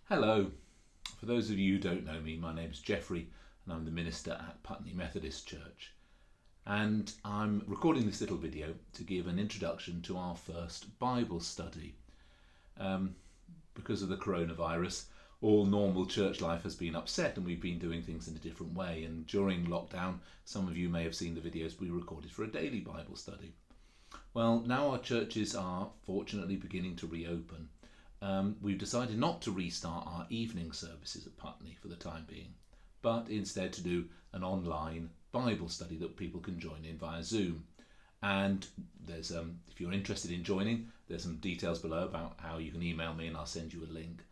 Hello. For those of you who don't know me, my name's Geoffrey and I'm the minister at Putney Methodist Church. And I'm recording this little video to give an introduction to our first Bible study. Because of the coronavirus, all normal church life has been upset and we've been doing things in a different way. And during lockdown, some of you may have seen the videos we recorded for a daily Bible study. Well, now our churches are fortunately beginning to reopen. We've decided not to restart our evening services at Putney for the time being, but instead to do an online Bible study that people can join in via Zoom. And there's, if you're interested in joining, there's some details below about how you can email me and I'll send you a link.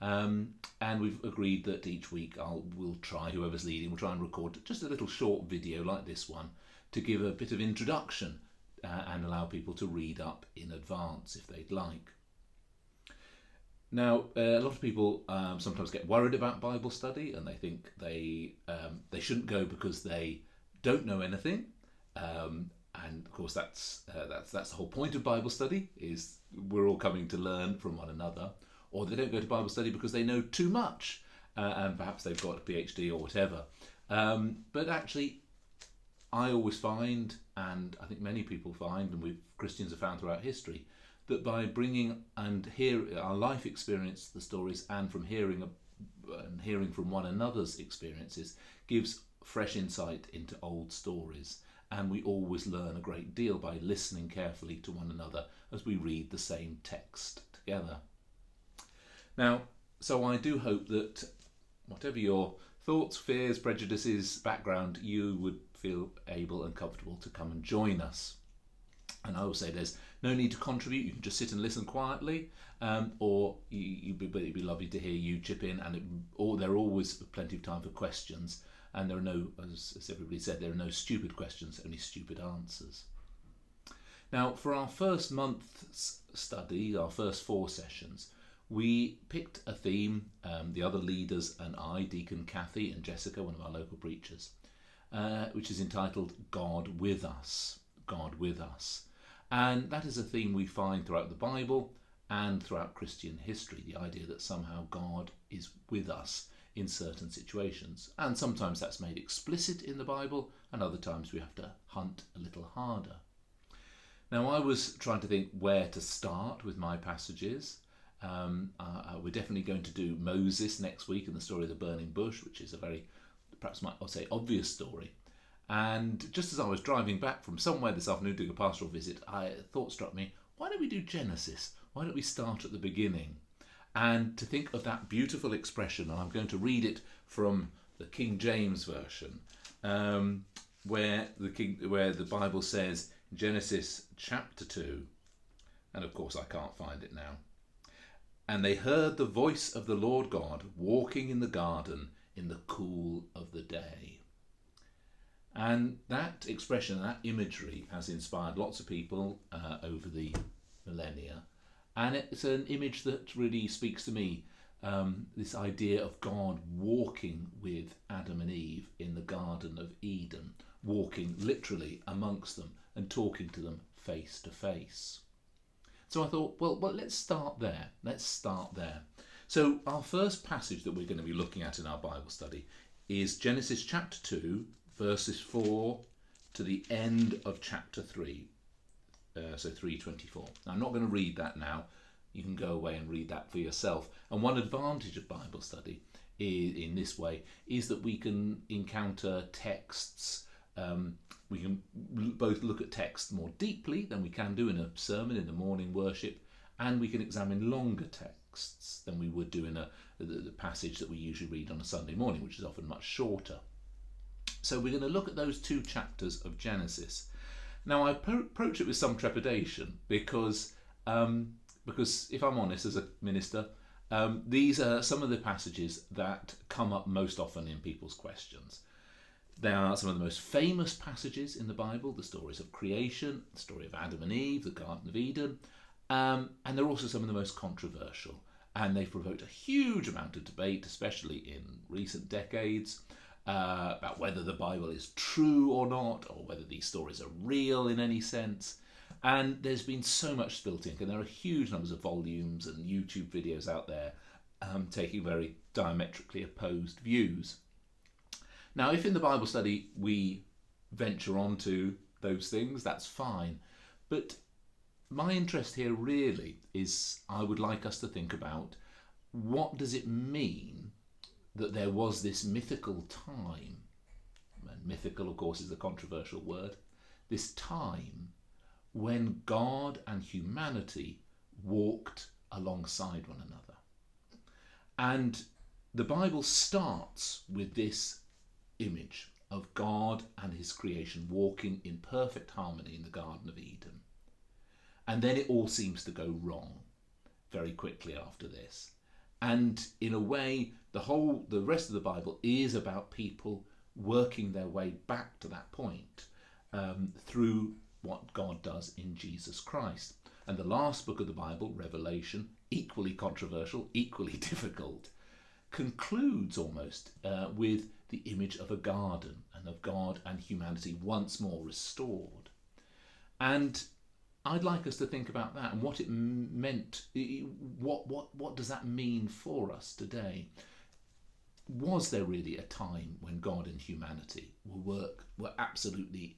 And we've agreed that each week we'll try, whoever's leading, we'll try and record just a little short video like this one to give a bit of introduction and allow people to read up in advance if they'd like. Now, a lot of people sometimes get worried about Bible study and they think they shouldn't go because they don't know anything. And of course, that's the whole point of Bible study, is we're all coming to learn from one another. Or they don't go to Bible study because they know too much and perhaps they've got a PhD or whatever. But actually, I always find, and I think many people find, and Christians have found throughout history, that by bringing and hear our life experience, the stories, and from hearing from one another's experiences, gives fresh insight into old stories. And we always learn a great deal by listening carefully to one another as we read the same text together. Now, so I do hope that whatever your thoughts, fears, prejudices, background, you would feel able and comfortable to come and join us. And I will say there's no need to contribute. You can just sit and listen quietly, or it'd be lovely to hear you chip in. And there are always plenty of time for questions. And there are no, as everybody said, there are no stupid questions, only stupid answers. Now, for our first month's study, our first 4 sessions, we picked a theme, the other leaders and I, Deacon Kathy and Jessica, one of our local preachers, which is entitled God With Us. God With Us. And that is a theme we find throughout the Bible and throughout Christian history, the idea that somehow God is with us in certain situations. And sometimes that's made explicit in the Bible, and other times we have to hunt a little harder. Now, I was trying to think where to start with my passages. We're definitely going to do Moses next week and the story of the burning bush, which is a very, perhaps I'll say, obvious story. And just as I was driving back from somewhere this afternoon doing a pastoral visit, a thought struck me, why don't we do Genesis? Why don't we start at the beginning? And to think of that beautiful expression, and I'm going to read it from the King James Version, where the Bible says, in Genesis chapter 2, and of course I can't find it now, and they heard the voice of the Lord God walking in the garden in the cool of the day. And that expression, that imagery has inspired lots of people over the millennia. And it's an image that really speaks to me, this idea of God walking with Adam and Eve in the Garden of Eden, walking literally amongst them and talking to them face to face. So I thought, well, let's start there. So our first passage that we're going to be looking at in our Bible study is Genesis chapter 2, verses 4 to the end of chapter 3, so 3:24. Now, I'm not going to read that now. You can go away and read that for yourself. And one advantage of Bible study in this way is that we can encounter texts. We can both look at text more deeply than we can do in a sermon in the morning worship, and we can examine longer texts than we would do in the passage that we usually read on a Sunday morning, which is often much shorter. So we're going to look at those 2 chapters of Genesis. Now, I approach it with some trepidation because if I'm honest, as a minister, these are some of the passages that come up most often in people's questions. They are some of the most famous passages in the Bible, the stories of creation, the story of Adam and Eve, the Garden of Eden, and they're also some of the most controversial. And they've provoked a huge amount of debate, especially in recent decades, about whether the Bible is true or not, or whether these stories are real in any sense. And there's been so much spilt ink, and there are huge numbers of volumes and YouTube videos out there taking very diametrically opposed views. Now, if in the Bible study we venture onto those things, that's fine. But my interest here really is, I would like us to think about, what does it mean that there was this mythical time, and mythical of course is a controversial word, this time when God and humanity walked alongside one another. And the Bible starts with this image of God and his creation walking in perfect harmony in the Garden of Eden. And then it all seems to go wrong very quickly after this. And in a way, the rest of the Bible is about people working their way back to that point through what God does in Jesus Christ. And the last book of the Bible, Revelation, equally controversial, equally difficult, concludes almost with the image of a garden and of God and humanity once more restored. And I'd like us to think about that and what it meant. What does that mean for us today? Was there really a time when God and humanity were absolutely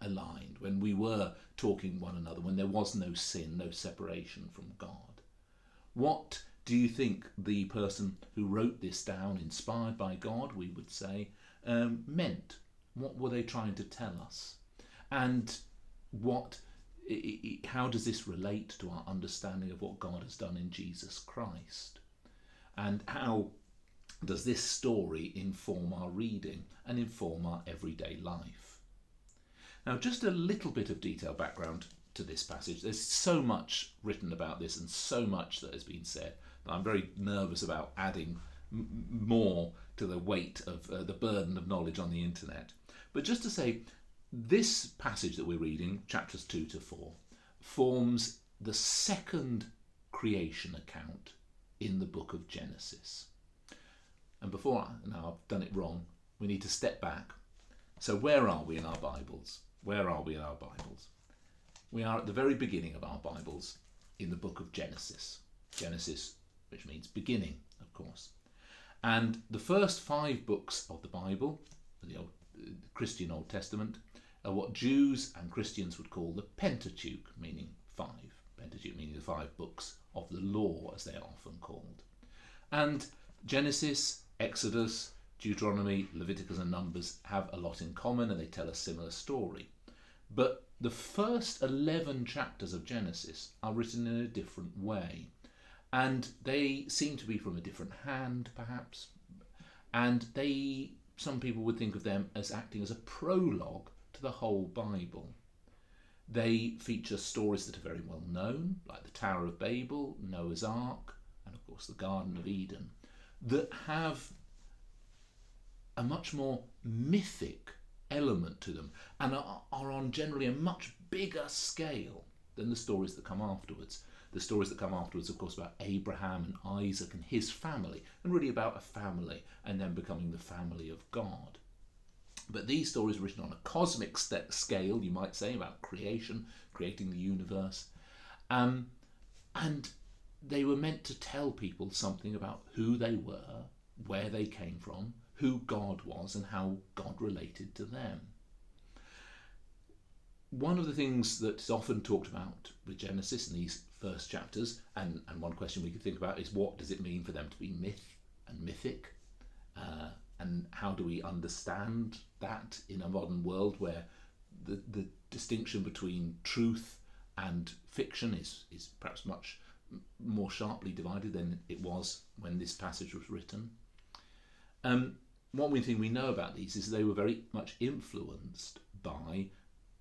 aligned, when we were talking one another, when there was no sin, no separation from God? What do you think the person who wrote this down, inspired by God, we would say, meant? What were they trying to tell us? And how does this relate to our understanding of what God has done in Jesus Christ? And how does this story inform our reading and inform our everyday life? Now, just a little bit of detailed background to this passage. There's so much written about this and so much that has been said that I'm very nervous about adding more to the weight of the burden of knowledge on the internet. But just to say, this passage that we're reading, chapters 2 to 4, forms the second creation account in the book of Genesis. And now I've done it wrong, we need to step back. So where are we in our Bibles? Where are we in our Bibles? We are at the very beginning of our Bibles in the book of Genesis. Genesis, which means beginning, of course. And the first 5 books of the Bible, the Christian Old Testament, are what Jews and Christians would call the Pentateuch, meaning 5. Pentateuch meaning the 5 books of the law, as they are often called. And Genesis, Exodus, Deuteronomy, Leviticus and Numbers have a lot in common, and they tell a similar story. But the first 11 chapters of Genesis are written in a different way, and they seem to be from a different hand, perhaps. And some people would think of them as acting as a prologue to the whole Bible. They feature stories that are very well known, like the Tower of Babel, Noah's Ark, and of course the Garden of Eden, that have a much more mythic element to them and are on generally a much bigger scale than the stories that come afterwards. The stories that come afterwards, of course, about Abraham and Isaac and his family, and really about a family and then becoming the family of God. But these stories are written on a cosmic scale, you might say, about creation, creating the universe. And they were meant to tell people something about who they were, where they came from, who God was, and how God related to them. One of the things that's often talked about with Genesis in these first chapters, and one question we could think about, is what does it mean for them to be myth and mythic? And how do we understand that in a modern world where the distinction between truth and fiction is perhaps much more sharply divided than it was when this passage was written? One thing we know about these is they were very much influenced by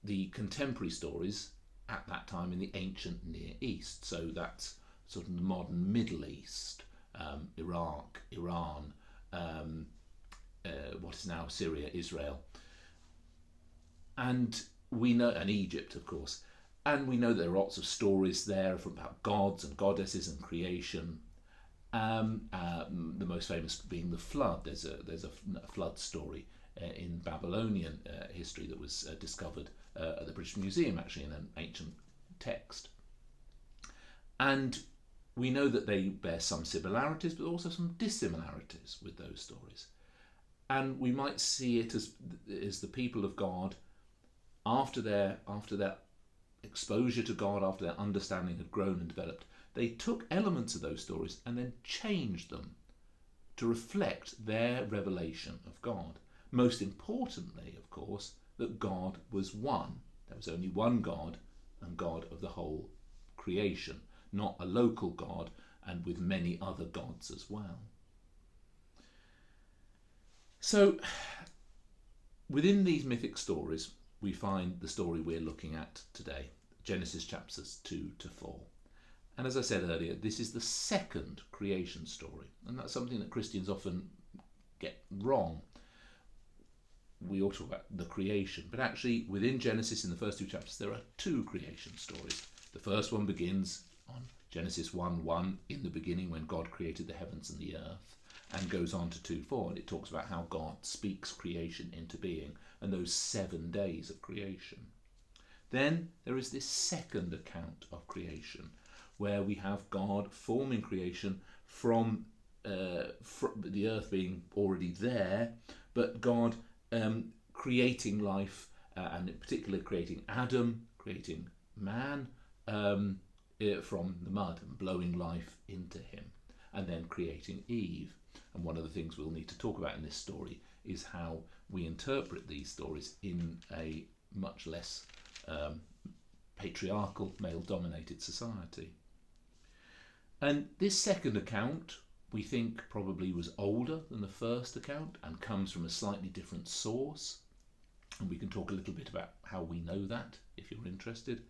the contemporary stories at that time in the ancient Near East. So that's sort of the modern Middle East, Iraq, Iran, what is now Syria, Israel, and we know, and Egypt, of course, and we know there are lots of stories there about gods and goddesses and creation. The most famous being the flood. There's a flood story in Babylonian history that was discovered at the British Museum, actually, in an ancient text. And we know that they bear some similarities, but also some dissimilarities with those stories. And we might see it as the people of God, after their exposure to God, after their understanding had grown and developed, they took elements of those stories and then changed them to reflect their revelation of God. Most importantly, of course, that God was one. There was only one God, and God of the whole creation, not a local God and with many other gods as well. So, within these mythic stories, we find the story we're looking at today, Genesis chapters 2 to 4. And as I said earlier, this is the second creation story, and that's something that Christians often get wrong. We all talk about the creation, but actually within Genesis, in the first two chapters, there are two creation stories. The first one begins on Genesis 1:1, in the beginning when God created the heavens and the earth, and goes on to 2:4, and it talks about how God speaks creation into being and those 7 days of creation. Then there is this second account of creation, where we have God forming creation from the earth being already there, but God creating life, and in particular creating Adam, creating man from the mud and blowing life into him, and then creating Eve. And one of the things we'll need to talk about in this story is how we interpret these stories in a much less patriarchal, male-dominated society. And this second account, we think, probably was older than the first account and comes from a slightly different source. And we can talk a little bit about how we know that, if you're interested.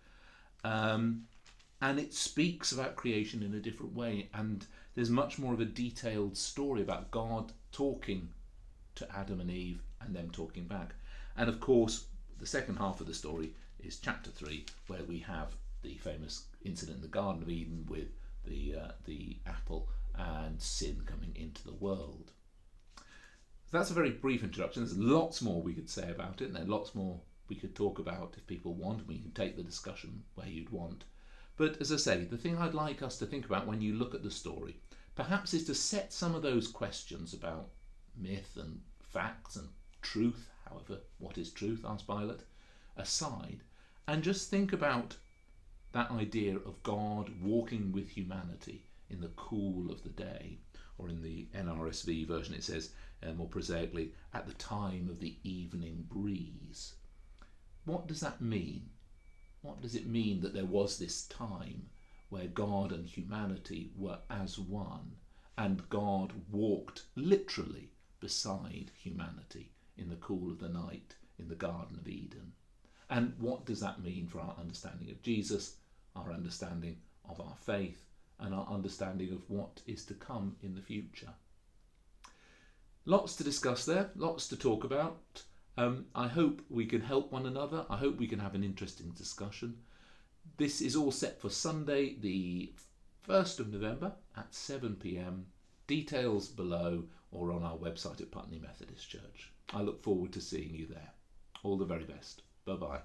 And it speaks about creation in a different way. And there's much more of a detailed story about God talking to Adam and Eve and them talking back. And of course, the second half of the story is chapter 3, where we have the famous incident in the Garden of Eden with the apple and sin coming into the world. So that's a very brief introduction. There's lots more we could say about it, and there's lots more we could talk about if people want. We can take the discussion where you'd want. But as I say, the thing I'd like us to think about when you look at the story, perhaps, is to set some of those questions about myth and facts and truth, however, what is truth, asked Pilate, aside, and just think about that idea of God walking with humanity in the cool of the day, or in the NRSV version it says, more prosaically, at the time of the evening breeze. What does that mean? What does it mean that there was this time where God and humanity were as one, and God walked literally beside humanity in the cool of the night in the Garden of Eden? And what does that mean for our understanding of Jesus, our understanding of our faith, and our understanding of what is to come in the future? Lots to discuss there, lots to talk about. I hope we can help one another. I hope we can have an interesting discussion. This is all set for Sunday, the 1st of November at 7 p.m. Details below or on our website at Putney Methodist Church. I look forward to seeing you there. All the very best. Bye-bye.